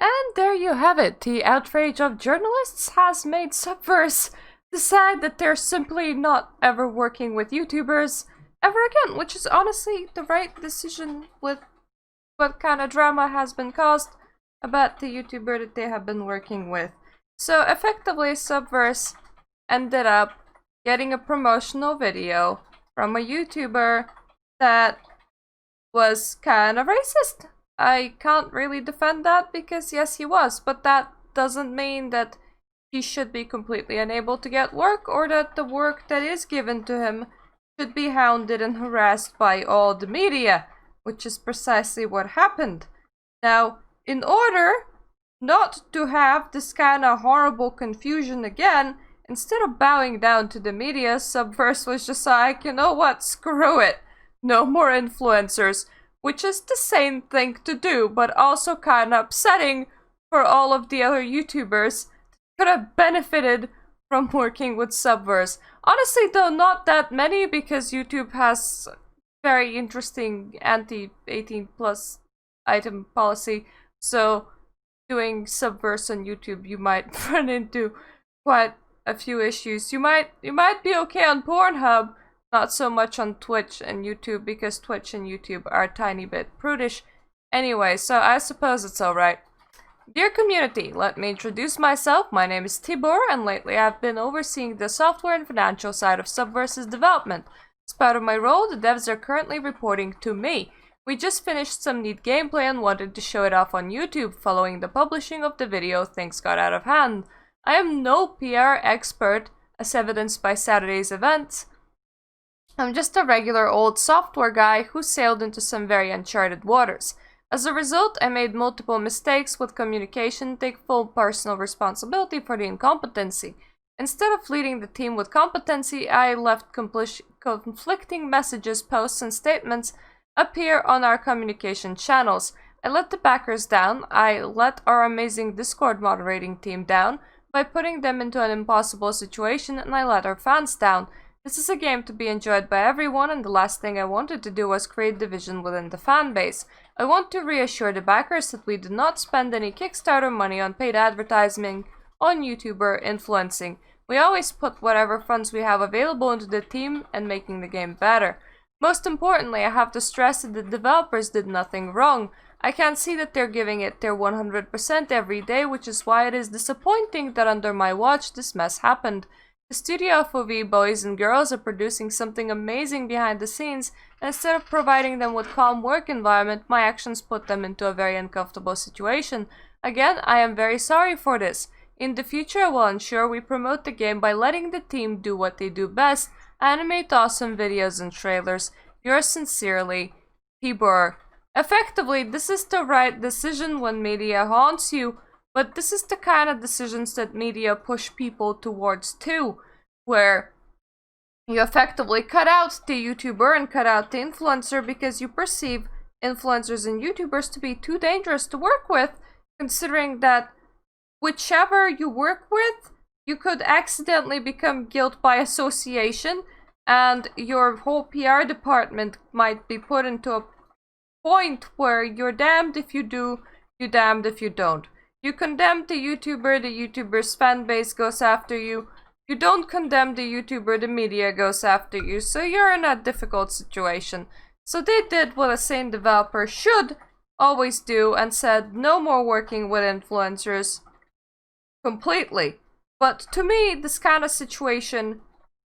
And there you have it. The outrage of journalists has made Subverse decide that they're simply not ever working with YouTubers ever again, which is honestly the right decision with what kind of drama has been caused about the YouTuber that they have been working with. So effectively, Subverse ended up getting a promotional video from a YouTuber that was kind of racist. I can't really defend that because yes, he was, but that doesn't mean that he should be completely unable to get work or that the work that is given to him should be hounded and harassed by all the media, which is precisely what happened. Now, in order not to have this kind of horrible confusion again, instead of bowing down to the media, Subverse was just like, you know what, screw it. No more influencers. Which is the same thing to do, but also kind of upsetting for all of the other YouTubers that could have benefited from working with Subverse. Honestly though, not that many, because YouTube has very interesting anti-18 plus item policy, so doing Subverse on YouTube you might run into quite a few issues. You might be okay on Pornhub, not so much on Twitch and YouTube, because Twitch and YouTube are a tiny bit prudish. Anyway, so I suppose it's alright. Dear community, let me introduce myself. My name is Tibor, and lately I've been overseeing the software and financial side of Subverse's development. As part of my role, the devs are currently reporting to me. We just finished some neat gameplay and wanted to show it off on YouTube. Following the publishing of the video, things got out of hand. I am no PR expert, as evidenced by Saturday's events. I'm just a regular old software guy who sailed into some very uncharted waters. As a result, I made multiple mistakes with communication, take full personal responsibility for the incompetency. Instead of leading the team with competency, I left conflicting messages, posts, and statements appear on our communication channels. I let the backers down. I let our amazing Discord moderating team down by putting them into an impossible situation, and I let our fans down. This is a game to be enjoyed by everyone, and the last thing I wanted to do was create division within the fanbase. I want to reassure the backers that we did not spend any Kickstarter money on paid advertising on YouTuber influencing. We always put whatever funds we have available into the team and making the game better. Most importantly, I have to stress that the developers did nothing wrong. I can see that they're giving it their 100% every day, which is why it is disappointing that under my watch this mess happened. The studio FOV boys and girls are producing something amazing behind the scenes, and instead of providing them with calm work environment, my actions put them into a very uncomfortable situation. Again, I am very sorry for this. In the future, I will ensure we promote the game by letting the team do what they do best, animate awesome videos and trailers. Yours sincerely, Tibor. Effectively, this is the right decision when media haunts you, but this is the kind of decisions that media push people towards too, where you effectively cut out the YouTuber and cut out the influencer because you perceive influencers and YouTubers to be too dangerous to work with, considering that whichever you work with, you could accidentally become guilt by association, and your whole PR department might be put into a point where you're damned if you do, you're damned if you don't. You condemn the YouTuber's fan base goes after you. You don't condemn the YouTuber, the media goes after you. So you're in a difficult situation. So they did what a sane developer should always do and said no more working with influencers completely. But to me, this kind of situation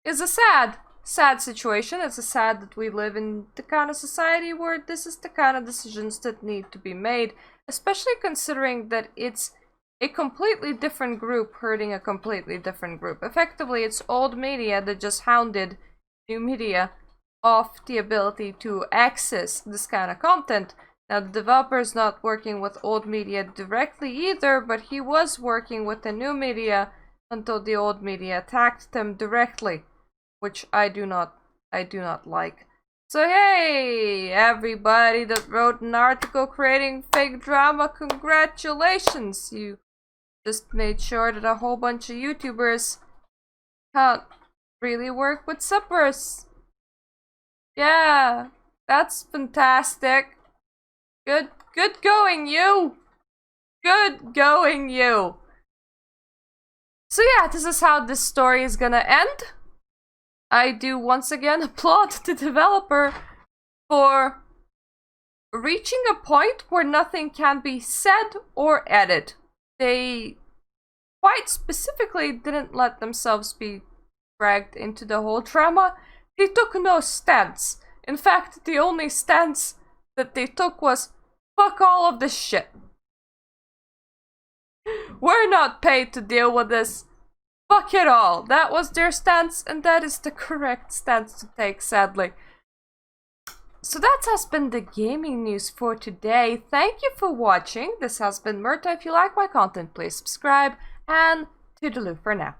is a sad situation. It's a sad that we live in the kind of society where this is the kind of decisions that need to be made. Especially considering that it's a completely different group hurting a completely different group. Effectively, it's old media that just hounded new media off the ability to access this kind of content. Now, the developer is not working with old media directly either, but he was working with the new media until the old media attacked them directly, which I do not like. So hey, everybody that wrote an article creating fake drama, congratulations! You just made sure that a whole bunch of YouTubers can't really work with Subverse. Yeah, that's fantastic. Good going, you! Good going, you. So yeah, this is how this story is gonna end. I do once again applaud the developer for reaching a point where nothing can be said or added. They quite specifically didn't let themselves be dragged into the whole drama. They took no stance. In fact, the only stance that they took was, fuck all of this shit. We're not paid to deal with this. Fuck it all. That was their stance, and that is the correct stance to take, sadly. So that has been the gaming news for today. Thank you for watching. This has been Murta. If you like my content, please subscribe, and toodaloo for now.